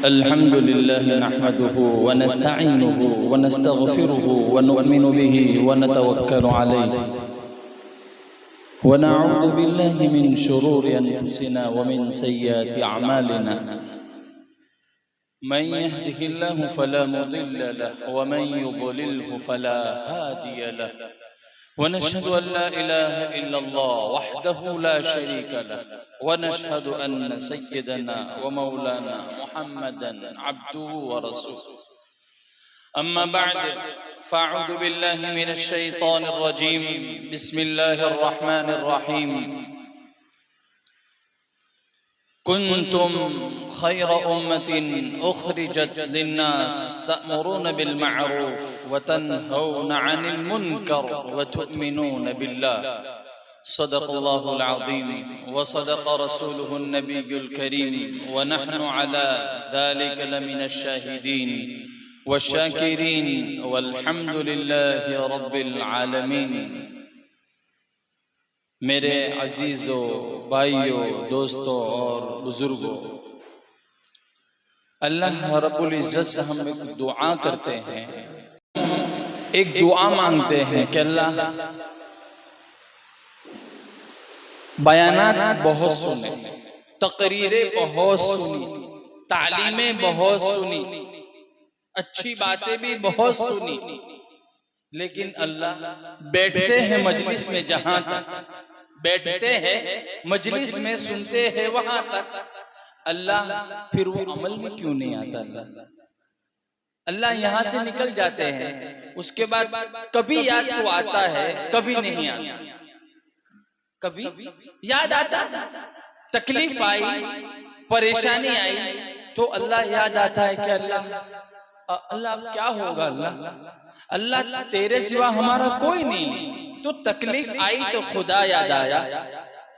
अल्हम्दुलिल्लाह नहमदुहु व नस्तईनुहु व नस्तगफिरुहु व नु'मिनु बिही व नतवक्कलु अलैहि व नऊज़ु बिल्लाहि मिन शुरूरि अनफुसिना व मिन सय्यिआति अअमालिना मन यहदिहिल्लाहु फला मुदिल्ल लहु व मन युद्लिलहु फला हादिय लहु व नशहदु अन ला इलाहा इल्लल्लाह वहदहु ला शरीका लहु व नशहदु अन्न सय्यदना व मौलाना मुहम्मदन अब्दुहु व रसूलुहु अम्मा बअद फ़अऊज़ु बिल्लाहि मिनश शैतानिर रजीम बिस्मिल्लाहिर रहमानिर रहीम कुन्तुम खैर उम्मतिन उखरिजत लिन्नास तअमुरून बिल मअरूफ व तन्हौन अनिल मुनकर व तु'मिनून बिल्लाह सदक़ल्लाहुल अज़ीम व सदक़ रसूलुहुन नबियुल करीम व नहनु अला ज़ालिका लमिनश शाहिदीन वश्शाकिरीन वल्हम्दुलिल्लाहि रब्बिल आलमीन। मेरे अजीजों, भाइयों, दोस्तों और बुजुर्गों, अल्लाह रब्बुल इज़्ज़त से हम एक दुआ करते हैं, एक दुआ मांगते हैं कि अल्लाह बयानात बहुत सुने, तकरीरें बहुत सुनी, तालीमें बहुत सुनी, अच्छी बातें भी बहुत सुनी, लेकिन अल्लाह बैठते हैं मजलिस में, जहां तक बैठते हैं मजलिस में, सुनते हैं वहां तक, अल्लाह फिर वो अमल में क्यों नहीं आता? अल्लाह यहाँ से निकल जाते हैं, उसके बाद कभी याद तो आता है, कभी नहीं आता। कभी याद आता, तकलीफ आई, परेशानी आई तो अल्लाह याद आता है कि अल्लाह क्या होगा, अल्लाह तेरे सिवा हमारा कोई नहीं। तो तकलीफ आई तो खुदा याद आया,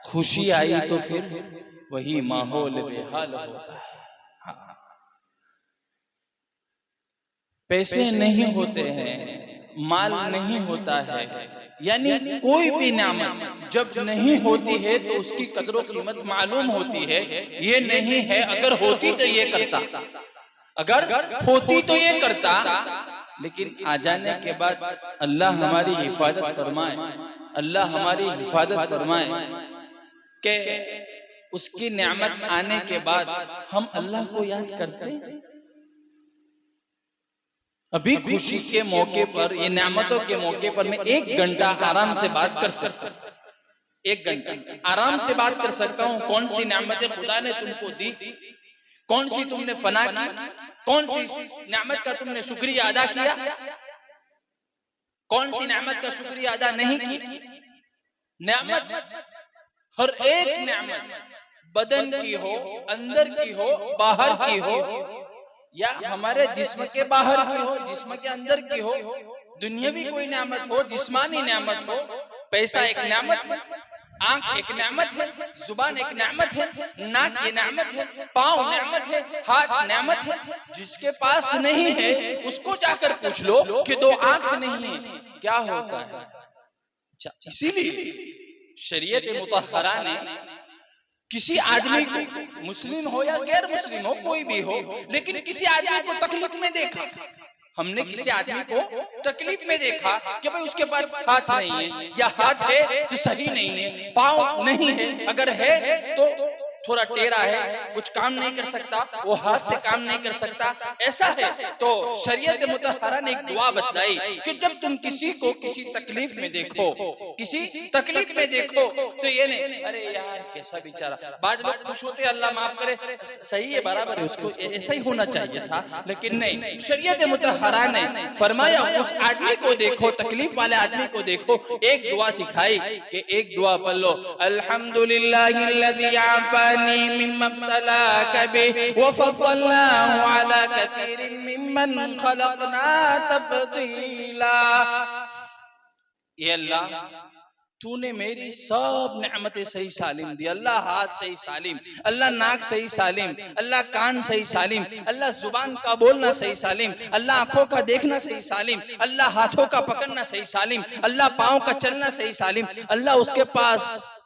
खुशी आई तो फिर वही माहौल बेहाल होता है। पैसे नहीं होते हैं, माल नहीं होता है, यानी कोई भी नेमत जब नहीं होती है तो उसकी कदर कीमत मालूम होती है। ये नहीं है, अगर होती तो ये करता, अगर होती तो ये करता, लेकिन आ जाने के बाद अल्लाह हमारी हिफाजत फरमाए, अल्लाह हमारी हिफाजत फरमाए कि उसकी नेमत आने के बाद हम अल्लाह को याद करते। अभी खुशी के मौके पर, ये नेमतों के मौके पर मैं 1 घंटा आराम से बात कर सकता हूँ, 1 घंटा आराम से बात कर सकता हूँ। कौन सी नेमतें खुदा ने तुमको दी, कौन सी तुमने फना की, कौन सी नेमत का तुमने शुक्रिया अदा किया, कौन सी नेमत का शुक्रिया अदा नहीं किया। नेमत, हर एक नेमत बदन की हो, अंदर की हो, बाहर की हो, या हमारे जिस्म के बाहर की हो, जिस्म के अंदर की हो, दुनियावी कोई नेमत हो, जिस्मानी नेमत हो, पैसा एक नेमत है, आंख एक नेमत है, जुबान एक नेमत है, नाक ये नेमत है, पाँव नेमत है, हाथ नेमत है। जिसके पास नहीं है उसको जाकर पूछ लो कि 2 आंख नहीं है, क्या होता है। इसीलिए शरीयत मुतहरा ने किसी आदमी को, मुस्लिम हो या गैर मुस्लिम हो, कोई भी हो, लेकिन किसी आदमी को तकलीफ में देखा, हमने किसी आदमी को तकलीफ में देखा कि भाई उसके पास हाथ नहीं है, या हाथ है तो सही नहीं है, पाँव नहीं है, अगर है तो थोड़ा टेढ़ा है, कुछ काम नहीं कर सकता, वो हाथ से काम नहीं कर सकता, ऐसा है। तो शरीयत मुतहरा ने एक दुआ बतलाई कि जब तुम किसी को किसी तकलीफ में देखो, किसी तकलीफ में देखो, तो ये नहीं अरे यार कैसा बेचारा, बाद लोग खुश होते अल्लाह माफ करे, सही है, बराबर है, उसको ऐसा ही होना चाहिए था, लेकिन नहीं, शरीयत मुतहरा ने फरमाया उस आदमी को देखो, तकलीफ वाले आदमी को देखो, एक दुआ सिखाई कि एक दुआ पढ़ लो, अल्हम्दुलिल्लाहिल्लज़ी आफा मिम्मा इब्तलाका बिही व फद्दलनाहु अला कसीरिन मिम्मन खलकना तफदीला। ये अल्लाह तूने मेरी सब नेमतें सही सालिम दी, अल्लाह हाथ सही सालिम, अल्लाह नाक सही सालिम, अल्लाह कान सही सालिम, अल्लाह जुबान का बोलना सही सालिम, अल्लाह आंखों का देखना सही सालिम, अल्लाह हाथों का पकड़ना सही सालिम, अल्लाह पाँव का चलना सही सालिम, अल्लाह उसके पास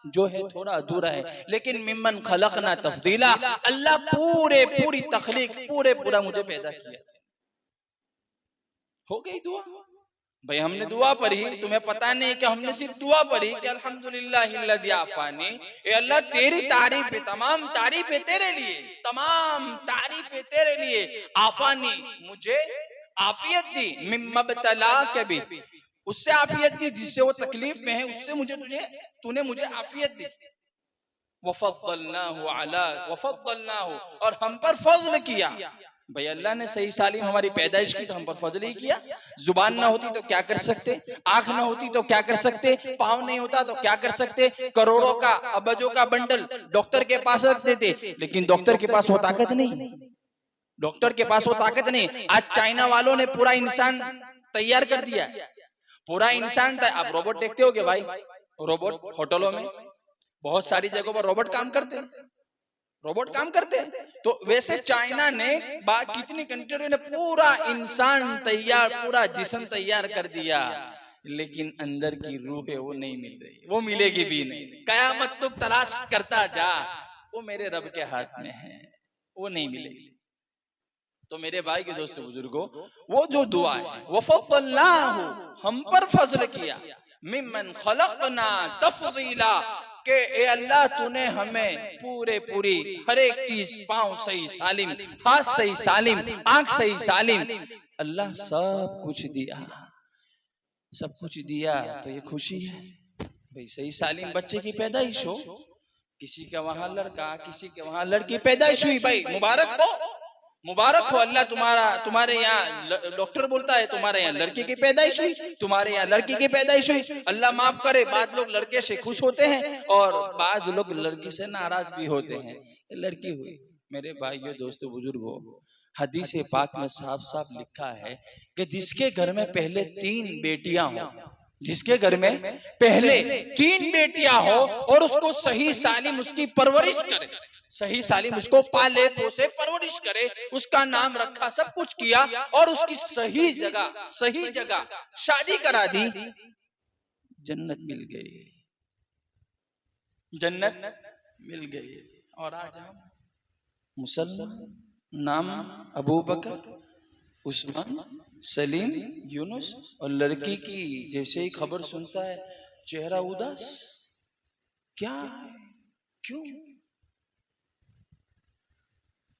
जो है थोड़ा अधूरा है, लेकिन मिम्मन खलकना तफदीला, अल्लाह पूरे पूरी तखलीक पूरा मुझे पैदा किया। हो गई दुआ भाई, हमने दुआ पढ़ी, तुम्हें पता नहीं कि हमने सिर्फ दुआ पढ़ी कि अल्हम्दुलिल्लाहिल्लज़ी आफ़ानी, ए अल्लाह तेरी तारीफ है, तमाम तारीफ है तेरे लिए, तमाम तारीफ है तेरे लिए। आफ़ानी, मुझे आफियत दी, मिम्मब्तला कभी, उससे आफियत दी जिससे वो तकलीफ में है, उससे तूने मुझे आफियत दी। वफ़द्दलनाहु अला वफ़द्दलनाहु, और हम पर फज़ल किया। भाई अल्लाह ने सही सालिम हमारी पैदाइश की तो हम पर फजल ही किया। जुबान ना होती तो क्या कर सकते, आंख ना होती तो क्या कर सकते, पाँव नहीं होता तो क्या कर सकते, करोड़ों का अबजों का बंडल डॉक्टर के पास रख देते, लेकिन डॉक्टर के पास वो ताकत नहीं, डॉक्टर के पास वो ताकत नहीं। आज चाइना वालों ने पूरा इंसान तैयार कर दिया, पूरा इंसान। आप रोबोट देखते हो भाई, रोबोट होटलों में बहुत सारी जगहों पर रोबोट काम करते हैं, रोबोट काम करते हैं। तो वैसे चाइना ने कितनी कंट्रियों ने पूरा इंसान तैयार, पूरा जिस्म तैयार कर दिया, लेकिन अंदर की रूह है वो नहीं मिल रही, वो मिलेगी भी नहीं। कयामत तक तलाश करता जा, वो मेरे रब के हाथ में है, वो नहीं मिलेगी। तो मेरे भाई के दोस्तों बुजुर्गों, वो जो दुआ है वफ़द्दलनाहु, हम पर फजल किया, मिम्मन खलकना तफदीला, के ए अल्लाह तूने हमें पूरी हर एक चीज, पांव सही सालिम, हाथ सही सालिम, आंख सही सालिम, अल्लाह सब कुछ दिया, सब कुछ दिया। तो ये खुशी है भाई, सही सालिम बच्चे की पैदाइश हो, किसी का वहां लड़का, किसी के वहां लड़की पैदाइश हुई, भाई मुबारक हो, मुबारक हो। अल्लाह तुम्हारे यहाँ डॉक्टर बोलता है तुम्हारे यहाँ लड़के की पैदाइश हुई, तुम्हारे यहाँ लड़की की पैदाइश हुई। अल्लाह माफ करे, बाद लोग लड़के से खुश होते हैं और बाज लोग लड़की से नाराज भी होते हैं, लड़की हुई। मेरे भाइयों दोस्तों बुजुर्गों, हदीस पाक में साफ साफ लिखा है कि जिसके घर में पहले 3 बेटियां हो, जिसके घर में पहले 3 बेटियां हो और उसको सही सालिम उसकी परवरिश करे, सही सालिम उसको पाले पोसे परवरिश करे, उसका नाम रखा, सब कुछ किया और उसकी सही जगह शादी करा दी, जन्नत मिल गई, जन्नत मिल गई। और आज हम मुसलमान, नाम अबू बकर, उस्मान, सलीम, यूनुस, और लड़की की जैसे ही खबर सुनता है चेहरा उदास, क्या है, क्यों,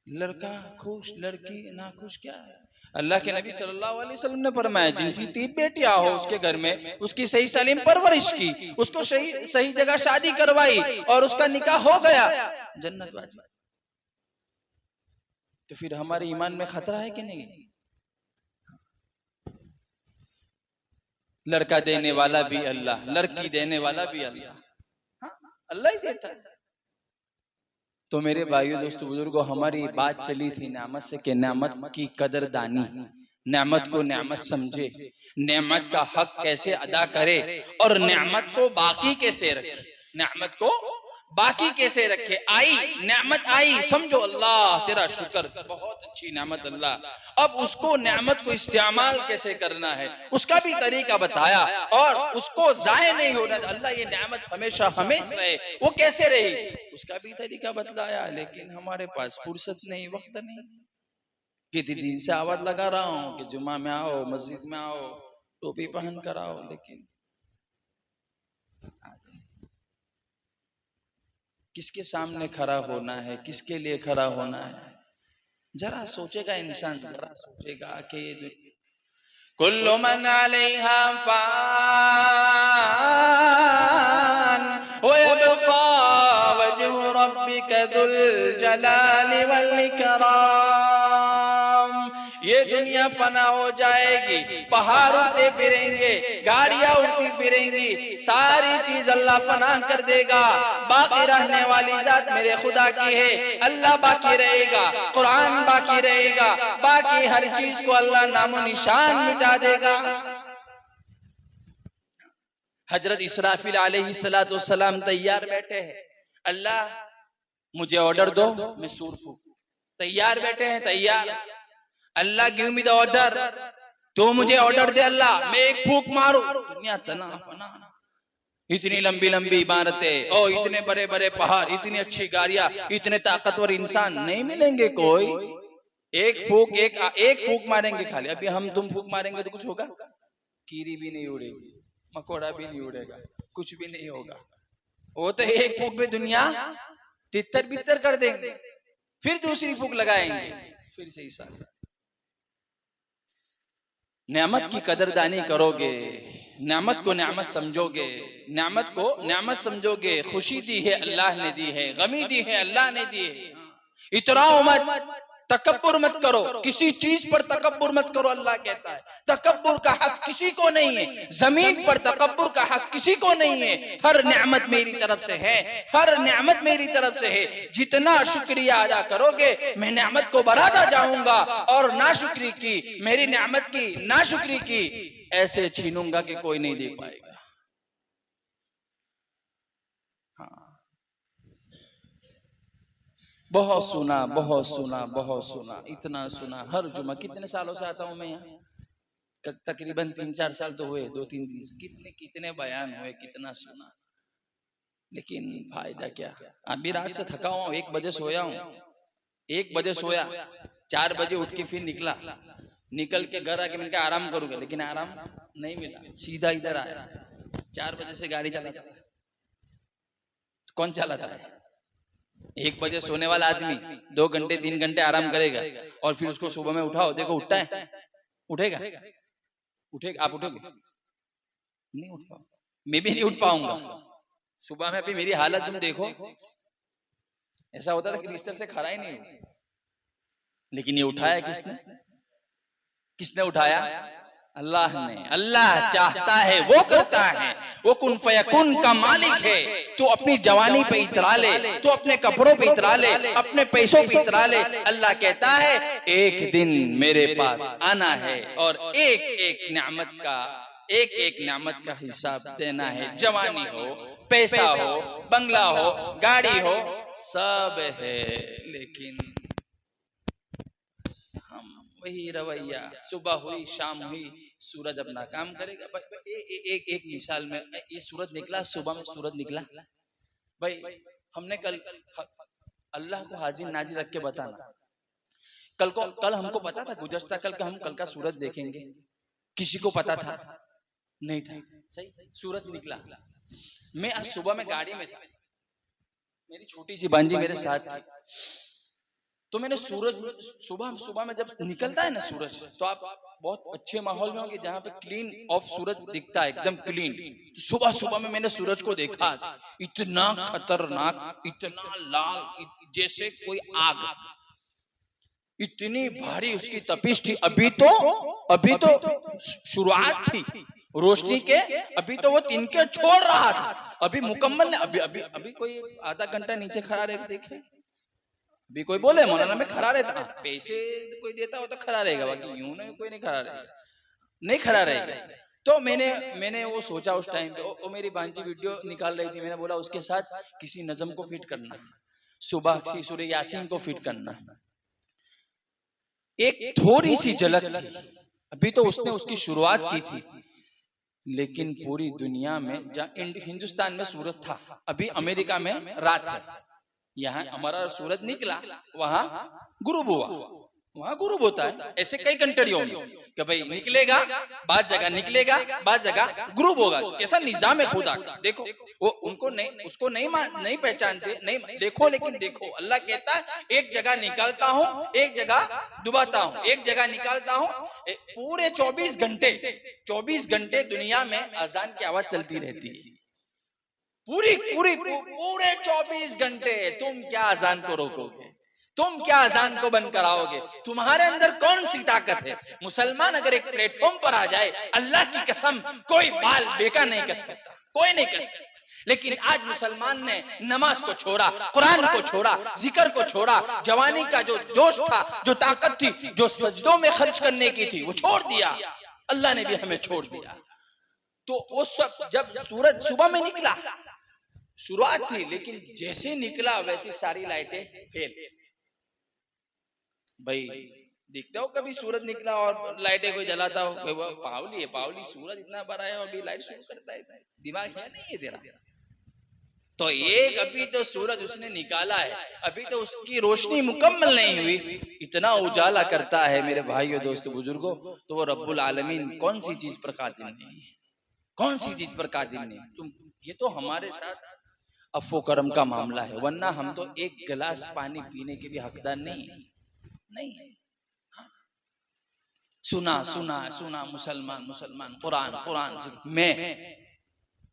लड़का खुश लड़की ना खुश, क्या है। अल्लाह के नबी सल्लल्लाहु अलैहि वसल्लम ने फरमाया जिनकी 3 बेटियां हो उसके घर में उसकी सही सलीम परवरिश की, उसको सही जगह शादी करवाई और उसका निकाह हो गया, जन्नत वाजिब। तो फिर हमारे ईमान में खतरा है कि नहीं? लड़का देने वाला भी अल्लाह, लड़की देने वाला भी अल्लाह, अल्लाह ही देता है। तो मेरे भाइयों दोस्तों बुजुर्गों, हमारी बात चली थी नेमत से कि नेमत की कदरदानी, नेमत को नेमत समझे, नेमत का हक कैसे अदा करे और नेमत को बाकी कैसे रखे, नेमत को बाकी कैसे रखे। आई नेमत आई, समझो अल्लाह तेरा शुक्र, बहुत अच्छी नेमत अल्लाह, अब उसको नेमत को इस्तेमाल कैसे करना है उसका भी तरीका बताया और उसको जाया नहीं होना, अल्लाह ये नेमत हमेशा हमें रहे, वो कैसे रही उसका भी तरीका बतलाया। लेकिन हमारे पास फुर्सत नहीं, वक्त नहीं, कितने दिन से आवाज लगा रहा हूँ कि जुम्मा में आओ, मस्जिद में आओ, टोपी पहन कर आओ, लेकिन किसके सामने खड़ा होना है, किसके लिए खड़ा होना है, जरा सोचेगा इंसान, जरा सोचेगा कि ये कुल्लु मन अलैहा फान व यबका वजहु रब्बिका दुल जलाली वल इकराम, ये दुनिया फना हो जाएगी, पहाड़ उड़ते फिरेंगे, गाड़ियां उड़ती फिरेंगी, सारी चीज अल्लाह फना कर देगा, बाकी रहने वाली जात मेरे खुदा की है, अल्लाह बाकी रहेगा, कुरान बाकी रहेगा, बाकी हर चीज को अल्लाह नामो निशान मिटा देगा। हजरत इसराफिल अलैहिस्सलातु वस्सलाम तैयार बैठे हैं, अल्लाह मुझे ऑर्डर दो मैं सूर फूंकूं, तैयार बैठे हैं, तैयार, अल्लाह गिव मी द ऑर्डर, तो मुझे ऑर्डर दे अल्लाह, मैं एक फूंक मारूं, दुनिया तना फना, इतनी लंबी लंबी इमारतें और इतने बड़े बड़े पहाड़, इतनी अच्छी गाड़ियां, इतने ताकतवर इंसान नहीं मिलेंगे कोई। एक फूक मारेंगे खाली। अभी हम तुम फूक मारेंगे तो कुछ होगा? कीड़ी भी नहीं उड़ेगी, मकोड़ा भी नहीं उड़ेगा, कुछ भी नहीं होगा। वो तो एक फूक में दुनिया तितर बितर कर देंगे, फिर दूसरी फूक लगाएंगे, फिर से हिसाब। नेमत की कदरदानी करोगे, नेमत को नेमत समझोगे, नेमत को नेमत समझोगे। खुशी दी है अल्लाह ने दी है, गमी दी है अल्लाह ने दी है। इतराओ मत, तकब्बुर मत करो, किसी चीज पर तकब्बुर मत करो। अल्लाह कहता है तकब्बुर का हक किसी को नहीं है, जमीन पर तकब्बुर का हक किसी को नहीं है। हर नेमत मेरी तरफ से है, हर नेमत मेरी तरफ से है। जितना शुक्रिया अदा करोगे मैं नेमत को बढ़ाता जाऊंगा, और नाशुक्री की, मेरी नेमत की नाशुक्री की ऐसे छीनूंगा कि कोई नहीं दे पाएगा। हाँ, बहुत सुना, बहुत सुना, बहुत सुना, इतना सुना। हर जुमा, कितने सालों से आता हूं मैं यहाँ, तकरीबन 3-4 साल तो हुए, 2-3 दिन, कितने बयान हुए, कितना सुना, लेकिन फायदा क्या। अभी रात से थका हुआ, 1 बजे सोया हूँ, 1 बजे सोया, 4 बजे उठ के फिर निकल के घर आके मैंने कहा आराम करूंगा, लेकिन आराम नहीं मिला, सीधा इधर आया। 4 बजे से गाड़ी चलाता है, कौन चलाता है? 1 बजे सोने वाला आदमी 2 घंटे 3 घंटे आराम करेगा, और फिर उसको सुबह में उठाओ, देखो उठता है? उठेगा? आप उठोगे? नहीं उठ पाओ, मैं भी नहीं उठ पाऊंगा। सुबह में अभी मेरी हालत तुम देखो, ऐसा होता था कि बिस्तर से खड़ा ही नहीं हो। लेकिन ये उठाया किसने उठाया? अल्लाह ने। अल्लाह चाहता है वो करता है, वो कुन फयकुन का मालिक है। तो अपनी जवानी पे इतरा ले, तो अपने कपड़ों पे इतरा ले, अपने पैसों पे इतरा ले। अल्लाह कहता है एक दिन मेरे पास आना है और एक एक नेमत का हिसाब देना है। जवानी हो, पैसा हो, बंगला हो, गाड़ी हो, सब है, लेकिन हम वही रवैया। सुबह हुई, शाम हुई, सूरज अपना काम करेगा। एक मिसाल में, ये सूरज निकला, सुबह में सूरज निकला भाई, हमने कल अल्लाह को हाजिर नाजिर रख के बताना। कल हमको पता था, गुज़श्ता कल का हम कल का सूरज देखेंगे, किसी को पता था? नहीं था। सही, सूरज निकला। मैं आज सुबह में गाड़ी में था, मेरी छोटी सी भांजी मेरे साथ थी, तो मैंने सूरज सुबह में जब निकलता है ना सूरज, तो आप बहुत अच्छे माहौल में होंगे जहां पे क्लीन ऑफ सूरज दिखता है, एकदम क्लीन। तो सुबह में मैंने सूरज को देखा, इतना खतरनाक, इतना लाल, जैसे कोई आग, इतनी भारी उसकी तपिश थी। अभी तो शुरुआत थी रोशनी के, अभी तो वो तिनके छोड़ रहा था, अभी मुकम्मल अभी कोई आधा घंटा नीचे खड़ा रह देखे। भी कोई बोले मौलाना में खड़ा रहता, पैसे कोई देता हो तो खड़ा रहेगा, बाकी यूं नहीं, कोई नहीं खड़ा रहेगा, नहीं खड़ा रहेगा। तो मैंने वो सोचा उस टाइम पे, वो मेरी भांजी वीडियो निकाल रही थी, मैंने बोला उसके साथ किसी नज़म को फिट करना, सुबह की सूरह यासीन को फिट करना। एक थोड़ी सी झलक थी, अभी तो उसने उसकी शुरुआत की थी, लेकिन पूरी दुनिया में, जहाँ हिंदुस्तान में सूरज था, अभी अमेरिका में रात है, यहाँ हमारा सूरज निकला, वहां गुरूब हुआ, वहां गुरूब होता है। ऐसे कई कंट्रियों में कि भाई निकलेगा, बाद जगह निकलेगा, बाद जगह गुरूब होगा। कैसा निजाम है खुदा का, देखो वो उनको नहीं, उसको नहीं पहचानते, नहीं देखो, लेकिन देखो अल्लाह कहता है एक जगह निकालता हूँ, एक जगह डुबाता हूँ, एक जगह निकालता हूँ। पूरे 24 घंटे दुनिया में अजान की आवाज चलती रहती है, पूरे 24 घंटे। तुम क्या अजान को रोकोगे? तुम क्या अजान को बंद कराओगे? तुम्हारे अंदर कौन सी ताकत है? मुसलमान अगर एक प्लेटफॉर्म पर आ जाए, अल्लाह की कसम कोई बाल बेका नहीं कर सकता, कोई नहीं कर सकता। लेकिन आज मुसलमान ने नमाज को छोड़ा, कुरान को छोड़ा, जिक्र को छोड़ा, जवानी का जो जोश था, जो ताकत थी, जो सजदों में खर्च करने की थी, वो छोड़ दिया। अल्लाह ने भी हमें छोड़ दिया। तो वो सब, जब सूरज सुबह में निकला, शुरुआत थी, लेकिन जैसे निकला वैसी सारी लाइटें फेल। भाई देखते हो कभी सूरज निकला और लाइटें कोई जलाता हो? पावली है, पावली, सूरज इतना बड़ा है और भी लाइट शुरू करता है? दिमाग है नहीं है तेरा? तो एक अभी तो सूरज उसने निकाला है, अभी तो उसकी रोशनी मुकम्मल नहीं हुई, इतना उजाला करता है मेरे भाइयों दोस्तों बुजुर्गों, तो वो रब्बुल आलमीन कौन सी चीज पर कादिर नहीं है? कौन सी चीज पर कादिर नहीं? तुम, ये तो हमारे साथ अफ़ो करम का मामला है, वरना हम तो एक गिलास पानी पीने के भी हकदार नहीं है, नहीं है। सुना सुना सुना मुसलमान मुसलमान, कुरान कुरान।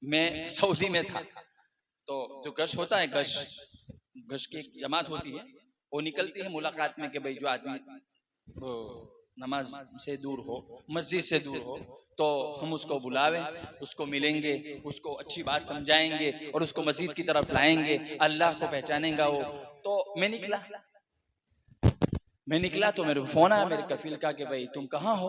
मैं सऊदी में था, तो जो गश होता है, गश की एक जमात होती है, वो निकलती है मुलाकात में कि भाई जो आदमी वो नमाज से दूर हो, मस्जिद से दूर हो, तो हम उसको बुलावे, उसको मिलेंगे, उसको अच्छी बात समझाएंगे और उसको मस्जिद की तरफ लाएंगे, अल्लाह को पहचानेगा वो। तो मैं निकला तो मेरे फोन आया मेरे कफील का कि भाई तुम कहाँ हो?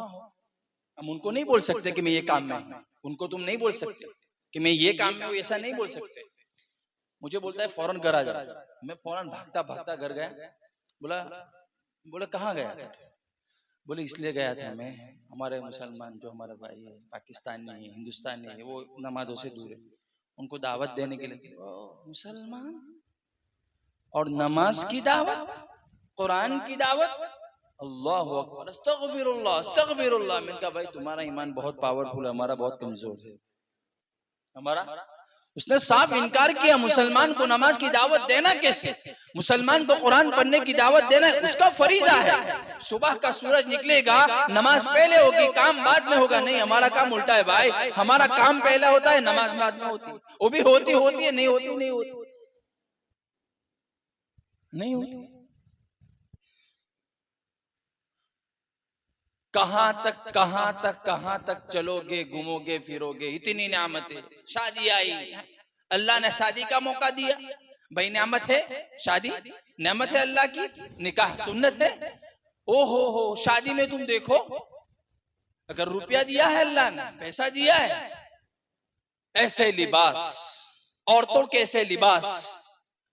हम उनको नहीं बोल सकते कि मैं ये काम में हूं, उनको तुम नहीं बोल सकते कि मैं ये काम में हूं, ऐसा नहीं बोल सकते। मुझे बोलता है फौरन घर आ जा। मैं फौरन भागता भागता घर गया। बोला कहाँ गया था? बोले इसलिए गया था मैं, हमारे मुसलमान जो हमारे भाई है, पाकिस्तानी है, हिंदुस्तानी है, वो नमाजों से दूर है, उनको दावत देने के लिए। मुसलमान और नमाज की दावत, कुरान की दावत, अल्लाह अकबर, अस्तगफिरुल्लाह अस्तगफिरुल्लाह। मैंने कहा भाई तुम्हारा ईमान बहुत पावरफुल है, हमारा बहुत कमजोर है। हमारा, उसने साफ इनकार किया, मुसलमान को नमाज की दावत देना कैसे? मुसलमान को कुरान पढ़ने की दावत देना उसका फरीजा है। सुबह का सूरज निकलेगा, नमाज पहले होगी, काम बाद में होगा। नहीं, हमारा काम उल्टा है भाई, हमारा काम पहले होता है, नमाज बाद में होती है। वो भी होती है, नहीं होती नहीं होती। कहां तक चलोगे, घूमोगे फिरोगे? इतनी नेमतें, शादी आई, अल्लाह ने शादी का मौका दिया, भाई नेमत है शादी, नेमत है अल्लाह की, निकाह सुन्नत है। ओ हो, शादी में तुम देखो, अगर रुपया दिया है अल्लाह ने, पैसा दिया है, ऐसे लिबास, औरतों के ऐसे लिबास,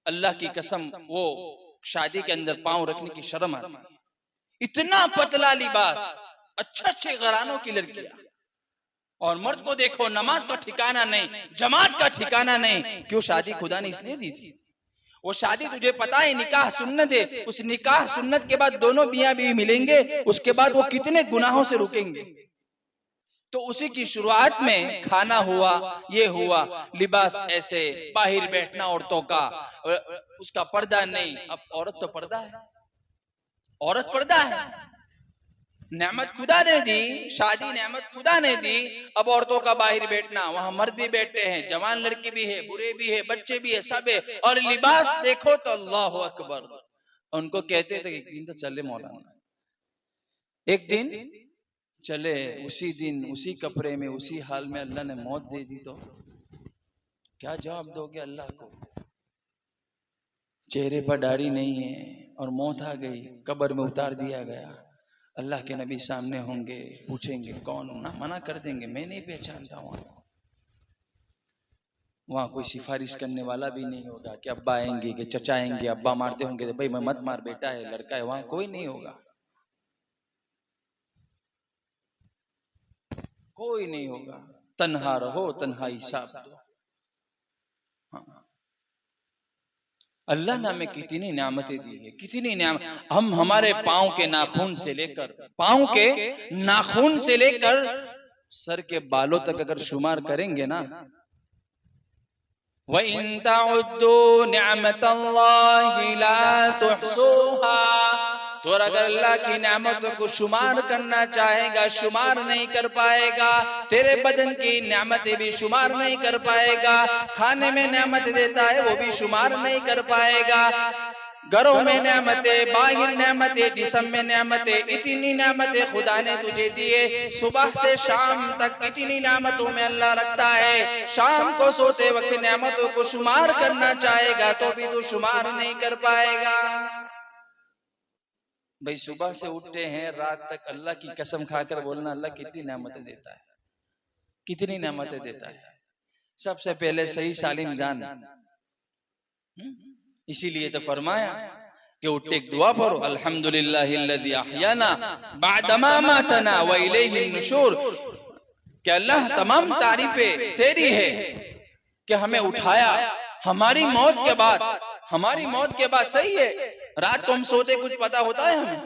अल्लाह की कसम वो शादी के अंदर पांव रखने की शर्म आती। इतना पतला लिबास, अच्छे घरानों की लड़कियां, और मर्द को देखो, नमाज का ठिकाना नहीं, जमात का ठिकाना नहीं। क्यों? शादी खुदा ने इसलिए दी थी। वो शादी तुझे पता है निकाह सुन्नत है, उस निकाह सुन्नत के बाद दोनों मियां बीवी मिलेंगे, उसके बाद वो कितने गुनाहों से रुकेंगे। तो उसी की शुरुआत में खाना हुआ, ये हुआ, लिबास ऐसे, बाहर बैठना औरतों का, उसका पर्दा नहीं। अब औरत तो पर्दा है, औरत पर्दा है, नेमत खुदा ने दी, शादी नेमत खुदा ने दी। अब औरतों का बाहर बैठना, वहां मर्द भी बैठे हैं, जवान लड़के भी है, बुरे भी है, बच्चे भी है, सब है, और लिबास देखो तो अल्लाह अकबर। उनको कहते थे एक दिन तो चले मौलाना, एक दिन चले, उसी दिन उसी कपड़े में उसी हाल में अल्लाह ने मौत दे दी तो क्या जवाब दोगे अल्लाह को? चेहरे पर दाढ़ी नहीं है और मौत आ गई, कब्र में उतार दिया गया। अल्लाह के नबी सामने होंगे, पूछेंगे कौन हो? ना मना कर देंगे, मैं नहीं पहचानता हूं आपको। वहां कोई सिफारिश करने वाला भी नहीं होगा कि अब्बा आएंगे, कि चचा आएंगे, अब्बा मारते होंगे तो भाई मैं मत मार, बेटा है, लड़का है, वहां कोई नहीं होगा, कोई नहीं होगा। तन्हा रहो, तन्हाई साफ दो। हाँ। अल्लाह ने हमें कितनी नेमतें दी है, कितनी नेमत। हम हमारे पाँव के नाखून से लेकर, पाँव के नाखून से लेकर सर के बालों तक अगर शुमार करेंगे ना, व इन तउद्दू निअमतल्लाहि ला तुहसूहा, तो अगर अल्लाह की नेमतों को शुमार करना चाहेगा, शुमार नहीं कर पाएगा। तेरे बदन की नेमतें भी शुमार नहीं कर पाएगा, खाने में नेमत देता है वो भी शुमार नहीं कर पाएगा, घरों में नेमतें, बाहर नेमतें, जिस्म में नेमतें, इतनी नेमतें खुदा ने तुझे दिए। सुबह से शाम तक इतनी नेमतों में अल्लाह रखता है। शाम को सोते वक्त नेमतों को शुमार करना चाहेगा तो भी तू शुमार नहीं कर पाएगा। भाई सुबह से उठते हैं रात तक, अल्लाह की कसम खाकर बोलना, अल्लाह कितनी नेमतें देता है, कितनी नेमतें देता है। सबसे पहले सही सालिम जान, इसीलिए तो फरमाया कि उठ एक दुआ पढ़ो, अल्हम्दुलिल्लाहिल्लज़ी अहयाना बअदमा मातना व इलैहि नुशूर, कि अल्लाह तमाम तारीफें तेरी है कि हमें उठाया हमारी मौत के बाद। सही है, रात को हम सोते कुछ पता होता है हमें?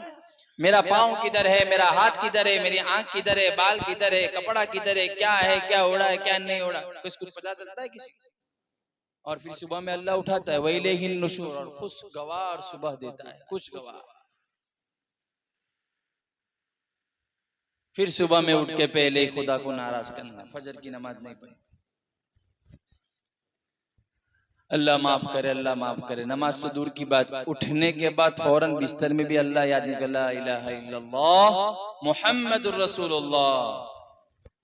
मेरा पाँव किधर है, मेरा हाथ किधर है, मेरी आंख किधर है, बाल किधर है, कपड़ा किधर है, क्या है, क्या उड़ा है, क्या नहीं उड़ा, कुछ पता चलता है किसी? और फिर सुबह में अल्लाह उठाता है, वइलैहि नुशूर, और खुशगवार सुबह देता है, खुशगवार। फिर सुबह में उठ के पहले खुदा को नाराज करना, फजर की नमाज नहीं पढ़ी, अल्लाह माफ करे, अल्लाह माफ करे। नमाज तो दूर की बात, उठने के बाद फौरन बिस्तर में भी अल्लाह याद नहीं, ला इलाहा इल्लल्लाह मुहम्मदुर रसूलुल्लाह।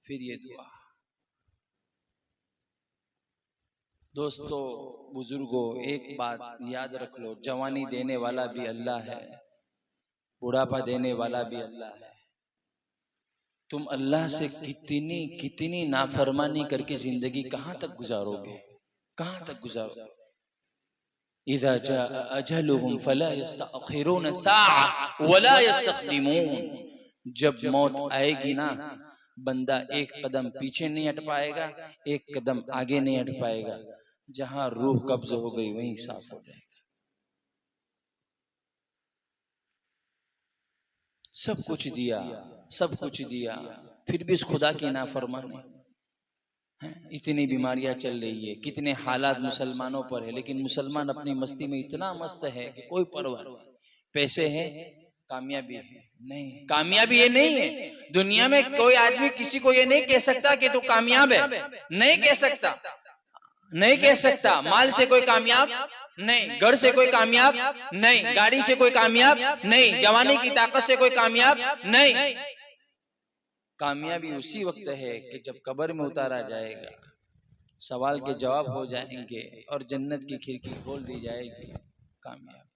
फिर ये दुआ। दोस्तों बुजुर्गों, एक बात याद रख लो, जवानी देने वाला भी अल्लाह है, बुढ़ापा देने वाला भी अल्लाह है। तुम अल्लाह से कितनी कितनी नाफरमानी करके जिंदगी कहां तक गुजारोगे, कहां तक गुजारोगे? इज़ा जाअ अजलुहुम फला यस्तअखिरून साअ वला यस्तक़दिमून। जब मौत आएगी ना, बंदा एक कदम पीछे नहीं हट पाएगा, एक कदम आगे नहीं हट पाएगा। जहां रूह कब्ज हो गई वहीं साफ हो जाएगा। सब कुछ दिया, सब कुछ दिया, फिर भी इस खुदा की नाफरमानी। इतनी बीमारियां चल रही है, कितने हालात मुसलमानों पर है, लेकिन मुसलमान अपनी मस्ती में इतना मस्त है कि कोई परवाह नहीं। पैसे है, कामयाबी है नहीं, कामयाबी ये नहीं है। दुनिया में कोई आदमी किसी को ये नहीं कह सकता कि तू कामयाब है, नहीं कह सकता, नहीं कह सकता। माल से कोई कामयाब नहीं, घर से कोई कामयाब नहीं, गाड़ी से कोई कामयाब नहीं, जवानी की ताकत से कोई कामयाब नहीं। कामयाबी उसी वक्त है कि जब कब्र में उतारा जाएगा, सवाल के जवाब हो जाएंगे और जन्नत की खिड़की खोल दी जाएगी। कामयाब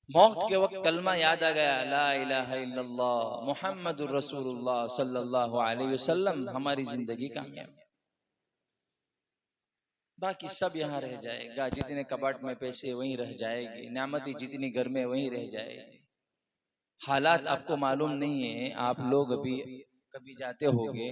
मौत के वक्त कलमा याद आ गया, ला इलाहा इल्लल्लाह मुहम्मदुर रसूलुल्लाह सल्लल्लाहु अलैहि वसल्लम, हमारी जिंदगी कामयाब। बाकी सब यहाँ रह जाएगा, जितने कबाट में पैसे वहीं रह जाएगी, नेमती जितनी घर में वहीं रह जाएगी। हालात आपको मालूम नहीं है, आप लोग अभी कभी जाते होंगे,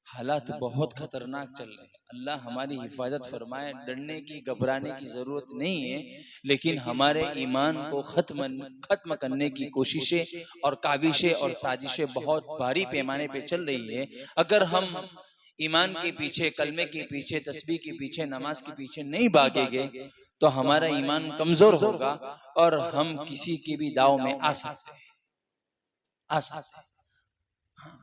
हालात बहुत खतरनाक चल रहे हैं। अल्लाह हमारी हिफाजत फरमाए, डरने की घबराने की जरूरत नहीं है, लेकिन हमारे ईमान को खत्म करने की कोशिशें और काविशें और साजिशें बहुत भारी पैमाने पे चल रही है। अगर हम ईमान के पीछे, कलमे के पीछे, तस्बीह के पीछे, नमाज के पीछे नहीं भागेंगे तो हमारा ईमान कमजोर होगा और हम किसी के भी दाव में आ सकते हैं, आ सकते हैं।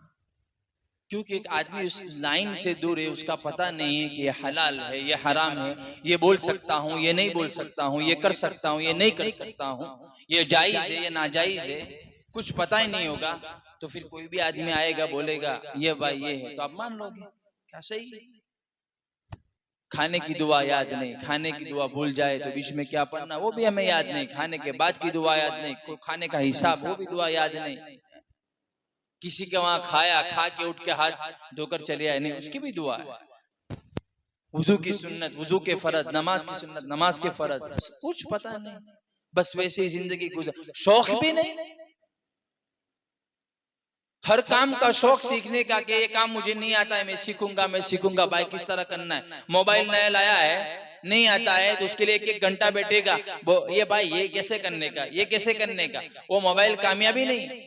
क्योंकि एक आदमी उस लाइन से दूर है, उसका पता नहीं है कि ये हलाल है, ये हराम है, ये बोल सकता हूँ, ये नहीं बोल सकता हूँ, ये कर सकता हूँ, ये नहीं कर सकता हूँ, ये जायज है, ये नाजायज है, कुछ पता ही नहीं होगा। तो फिर कोई भी आदमी आएगा बोलेगा ये भाई ये है, तो आप मान लोगे क्या सही है। खाने की दुआ याद नहीं, खाने की दुआ भूल जाए तो बीच में क्या पढ़ना वो भी हमें याद नहीं, खाने के बाद की दुआ याद नहीं, खाने का हिसाब वो भी दुआ याद नहीं। किसी के वहां खाया, खा के उठ के हाथ धोकर चले आए, नहीं, उसकी भी दुआ है। वुजू की सुन्नत, वुजू के फर्ज, नमाज की सुन्नत, नमाज के फर्ज, कुछ पता नहीं, बस वैसे ही जिंदगी गुजर। शौक भी नहीं, हर काम का शौक सीखने का कि ये काम मुझे नहीं आता है, मैं सीखूंगा भाई किस तरह करना है। मोबाइल नया लाया है, नहीं आता है तो उसके लिए एक घंटा बैठेगा, वो ये भाई ये कैसे करने का, ये कैसे करने का। वो मोबाइल कामयाबी नहीं है,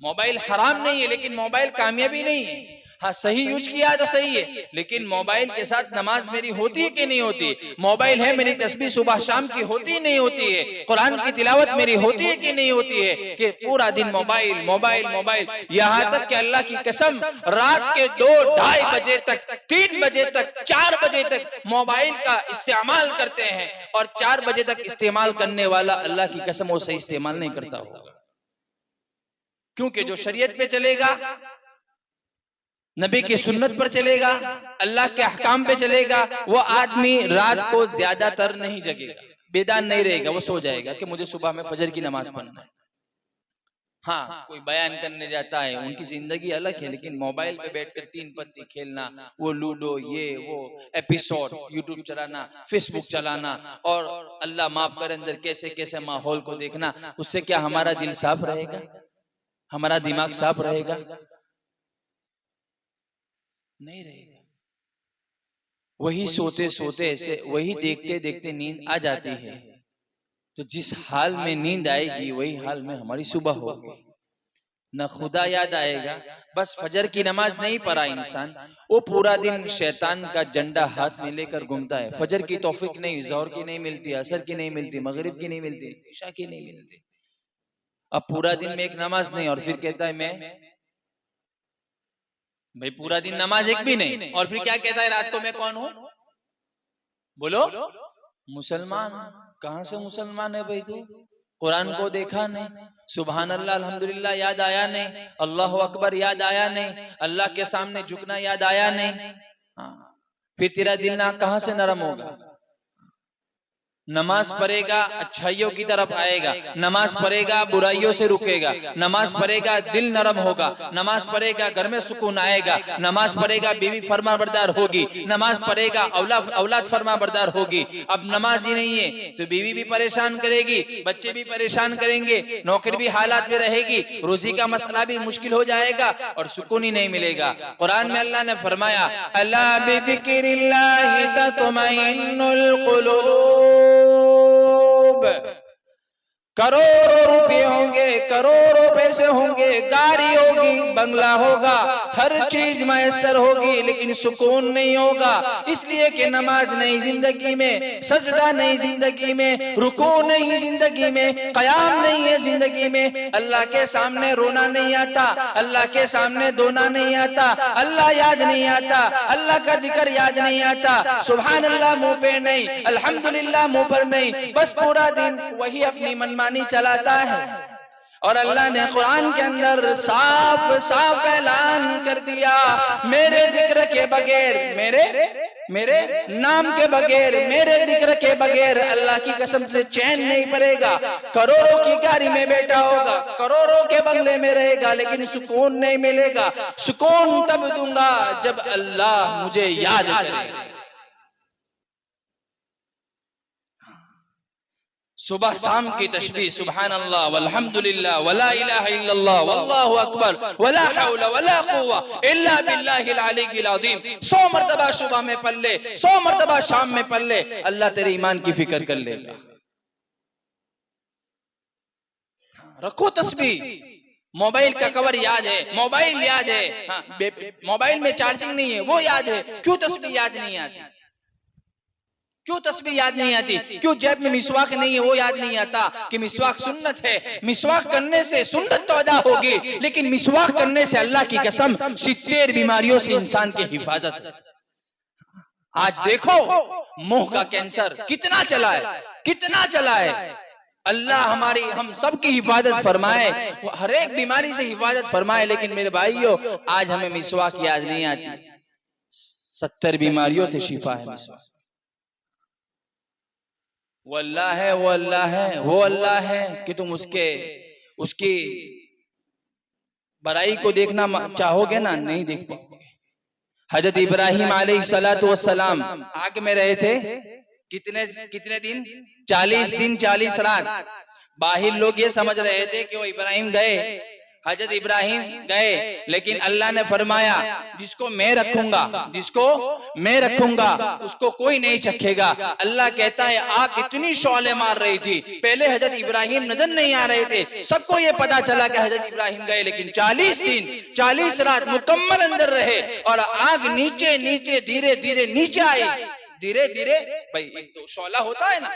मोबाइल हराम नहीं है, लेकिन मोबाइल कामयाबी नहीं है। हाँ, सही यूज किया तो सही है, लेकिन मोबाइल के साथ नमाज मेरी होती है कि नहीं होती? मोबाइल है, मेरी तस्बीह सुबह शाम की होती नहीं होती है? कुरान की तिलावत मेरी होती है कि नहीं होती है? कि पूरा दिन मोबाइल मोबाइल मोबाइल, यहाँ तक कि अल्लाह की कसम रात के 2-2:30 बजे तक, 3 बजे तक, 4 बजे तक मोबाइल का इस्तेमाल करते हैं। और 4 बजे तक इस्तेमाल करने वाला अल्लाह की कसम वो सही इस्तेमाल नहीं करता होगा, क्योंकि जो शरीयत पे चलेगा, नबी की सुन्नत पर चलेगा, अल्लाह के अहकाम पे चलेगा, वो आदमी रात को ज्यादातर नहीं जगेगा, बेदान नहीं रहेगा, वो सो जाएगा कि मुझे सुबह में फजर की नमाज पढ़ना है। हाँ, कोई बयान करने जाता है, उनकी जिंदगी अलग है, लेकिन मोबाइल पे बैठकर 3 पत्ती खेलना, वो लूडो, ये वो एपिसोड, यूट्यूब चलाना, फेसबुक चलाना, और अल्लाह माफ करे अंदर कैसे कैसे माहौल को देखना, उससे क्या हमारा दिल साफ रहेगा? हमारा दिमाग साफ रहेगा? नहीं रहेगा। वही सोते सोते ऐसे, वही देखते देखते नींद आ जाती है। तो जिस हाल में नींद आएगी वही हाल में हमारी सुबह होगी। न खुदा याद आएगा, बस फजर की नमाज नहीं पढ़ा इंसान, वो पूरा दिन शैतान का झंडा हाथ में लेकर घूमता है। फजर की तौफीक नहीं, ज़ोहर की नहीं मिलती, असर की नहीं मिलती, मगरिब की नहीं मिलती, इशा की नहीं मिलती। अब पूरा दिन में एक नमाज नहीं, और फिर कहता है मैं, भाई पूरा दिन नमाज एक भी नहीं, और फिर क्या कहता है रात को मैं कौन हूं? बोलो, मुसलमान। कहां से मुसलमान है भाई तू? कुरान को देखा नहीं, सुभान अल्लाह अल्हम्दुलिल्लाह याद आया नहीं, अल्लाह अकबर याद आया नहीं, अल्लाह के सामने झुकना याद आया नहीं, हाँ, फिर तेरा दिल ना कहां से नरम होगा? नमाज पढ़ेगा अच्छाइयों की तरफ आएगा, नमाज पढ़ेगा बुराइयों से रुकेगा, नमाज पढ़ेगा दिल नरम होगा, नमाज पढ़ेगा घर में सुकून आएगा, नमाज पढ़ेगा बीवी फरमाबरदार होगी, नमाज पढ़ेगा औलाद फरमाबरदार होगी। अब नमाज ही नहीं है तो बीवी भी परेशान करेगी, बच्चे भी परेशान करेंगे, नौकरी भी हालात में रहेगी, रोजी का मसला भी मुश्किल हो जाएगा और सुकून ही नहीं मिलेगा। कुरान में अल्लाह ने फरमाया, अला बिज़िक्रिल्लाहि तत्मइन्नुल कुलूब, करोड़ों रुपए होंगे, करोड़ों पैसे होंगे, गाड़ी होगी, बंगला होगा, हर चीज मैसर होगी, लेकिन सुकून नहीं होगा। इसलिए कि नमाज नहीं जिंदगी में, सजदा नहीं जिंदगी में, रुकू नहीं जिंदगी में, कयाम नहीं है जिंदगी में, अल्लाह के सामने रोना नहीं आता, अल्लाह के सामने दोना नहीं आता, अल्लाह याद नहीं आता, अल्लाह का जिक्र याद नहीं आता, सुभान अल्लाह मुंह पे नहीं, अल्हम्दुलिल्लाह मुंह पर नहीं, बस पूरा दिन वही अपनी मनमानी चलाता है। और अल्लाह ने कुरान के अंदर साफ साफ ऐलान कर दिया, मेरे जिक्र के बगैर, मेरे नाम के बगैर, मेरे जिक्र के बगैर अल्लाह की कसम से चैन नहीं पड़ेगा। करोड़ों की गाड़ी में बैठा होगा, करोड़ों के बंगले में रहेगा, लेकिन सुकून नहीं मिलेगा। सुकून तब दूंगा जब अल्लाह मुझे याद करे। सुबह शाम की तस्बीह, सुभान अल्लाह वल्हम्दुलिल्लाह वला इलाहा इल्लल्लाह वल्लाहु अकबर वला हौला वला कुव्वा इल्ला बिल्लाहिल अलीय्यिल अज़ीम 100 मर्तबा सुबह में पढ़ ले, 100 मर्तबा शाम में पढ़ ले, अल्लाह तेरे ईमान की फिक्र कर लेगा। रखो तस्बीह। मोबाइल का कवर याद है, मोबाइल याद है, हाँ, मोबाइल में चार्जिंग नहीं है वो याद है, क्यों तस्बीह याद नहीं आती? क्यों तस्बीह याद नहीं आती? क्यों जेब में मिसवाक नहीं है वो याद नहीं आता कि मिसवाक सुन्नत है? मिसवाक करने से सुन्नत तो अदा होगी, लेकिन मिसवाक करने से अल्लाह की कसम 70 बीमारियों से इंसान की हिफाजत। आज देखो मुंह का कैंसर कितना चला है, कितना चला है। अल्लाह हमारी हम सब की हिफाजत फरमाए, हर एक बीमारी से हिफाजत फरमाए। लेकिन मेरे भाइयों आज हमें मिसवाक याद नहीं आती। 70 बीमारियों से शिफा है मिसवाक। वो अल्लाह है, वो अल्लाह है, वो अल्लाह है कि तुम उसकी बड़ाई को देखना चाहोगे ना, नहीं देख पाओगे। हजरत इब्राहिम अलैहिस्सलातु वस्सलाम आग में रहे थे कितने दिन? 40 दिन 40 रात। बाहिर लोग ये समझ रहे थे कि वो इब्राहिम गए, हजरत इब्राहिम गए, लेकिन अल्लाह ने फरमाया जिसको मैं रखूंगा, जिसको मैं रखूंगा उसको कोई नहीं चखेगा। अल्लाह कहता है आग इतनी शौले मार रही थी, पहले हजरत इब्राहिम नजर नहीं आ रहे थे, सबको ये पता चला कि हजरत इब्राहिम गए, लेकिन 40 दिन 40 रात मुकम्मल अंदर रहे और आग नीचे नीचे धीरे धीरे नीचे आई, धीरे धीरे। भाई एक तो शौला होता है ना,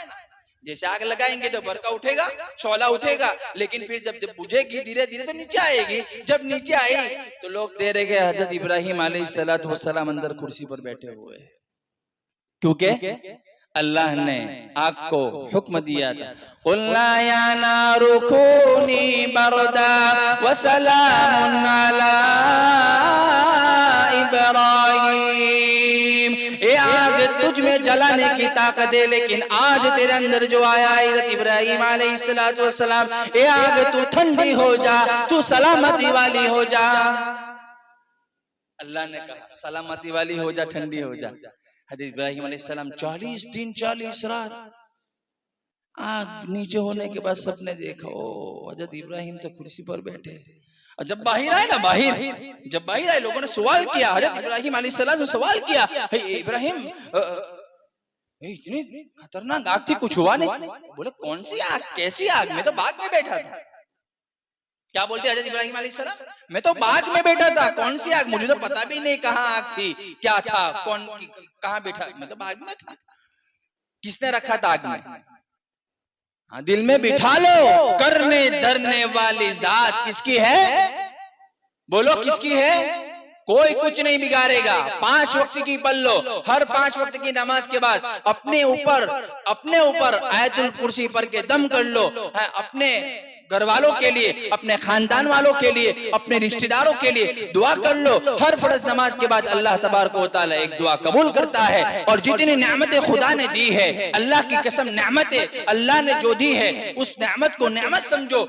जैसे आग लगाएंगे तो भड़का उठेगा, शौला उठेगा, लेकिन फिर जब बुझेगी धीरे धीरे तो नीचे आएगी। जब नीचे आई तो लोग दे रहे गए हजरत इब्राहिम अलैहिस्सलातु वस्सलाम अंदर कुर्सी पर बैठे हुए, क्योंकि अल्लाह ने आग को हुक्म दिया था, कुल्ना या नारु कूनी बरदा व सलामुन अला इब्राहीम, ये आग तुझ में जलाने की ताकत है, लेकिन आज तेरे अंदर जो आया है इब्राहिम अलैहिस्सलातु वस्सलाम, ये आग तू ठंडी हो जा, तू सलामती वाली हो जा। अल्लाह ने कहा सलामती वाली हो जा, ठंडी हो जा। हज़रत इब्राहिम अलैहिस्सलाम 40 दिन 40 रात आग नीचे होने के बाद सबने देखा, ओ हज़रत इब्राहिम तो कुर्सी पर बैठे। और जब बाहर आए ना, जब बाहर आए लोगों ने सवाल किया, हज़रत इब्राहिम अलैहिस्सलाम ने सवाल किया, इब्राहिम इतनी खतरनाक आग थी, कुछ हुआ नहीं? बोले कौन सी आग, कैसी आग? मैं तो बाग में बैठा था। क्या बोलते हज़रत इब्राहिम अलैहिस्सलाम, मैं तो बाग में बैठा था, कौन सी आग, मुझे तो पता भी नहीं कहाँ आग थी, क्या था, कौन कहाँ बैठा, मैं तो बाग में था। किसने रखा था आग में? हाँ, दिल में बिठा लो, करने धरने वाली जात किसकी है? बोलो किसकी है? कोई कुछ नहीं बिगाड़ेगा। 5 वक्त की पढ़ लो, हर 5 वक्त की नमाज के बाद अपने ऊपर आयतुल कुर्सी पढ़ के दम कर लो। अपने घर वालों के लिए, अपने खानदान वालों के लिए, अपने रिश्तेदारों के लिए दुआ कर लो। हर फर्ज नमाज के बाद अल्लाह तबारक व तआला एक दुआ कबूल करता है। और जितनी नेमतें खुदा ने दी है, अल्लाह की कसम नेमतें अल्लाह ने जो दी है, उस नेमत को नेमत समझो,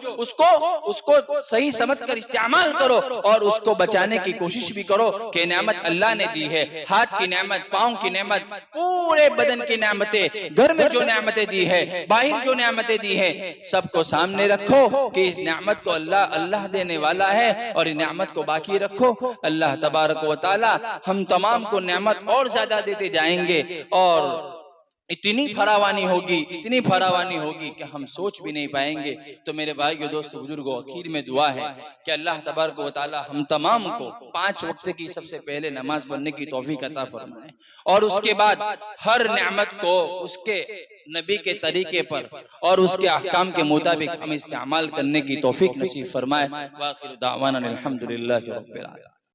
उसको सही समझकर इस्तेमाल करो और उसको बचाने की कोशिश भी करो कि नेमत अल्लाह ने दी है। हाथ की नेमत, पाँव की नेमत, पूरे बदन की नेमतें, घर में जो नेमतें दी है, बाहर जो नेमतें दी है, सबको सामने रखो कि इस नेमत को अल्लाह देने वाला है और इस नेमत को बाकी रखो। अल्लाह तबारक व तआला हम तमाम को नेमत और ज्यादा देते जाएंगे और इतनी फरावानी होगी कि हम सोच भी नहीं पाएंगे। तो मेरे भाइयों, दोस्तों, बुजुर्गों, आखिर में दुआ है कि अल्लाह तबारक व तआला हम तमाम को 5 वक्त की सबसे पहले नमाज पढ़ने की तौफीक अता फरमाए और उसके बाद हर नेमत को उसके नबी के तरीके पर और उसके अहकाम के मुताबिक हम इस्तेमाल करने की तौफीक नसीब फरमाए। वाखिर दावाना अल्हम्दुलिल्लाहि रब्बिल आलमीन।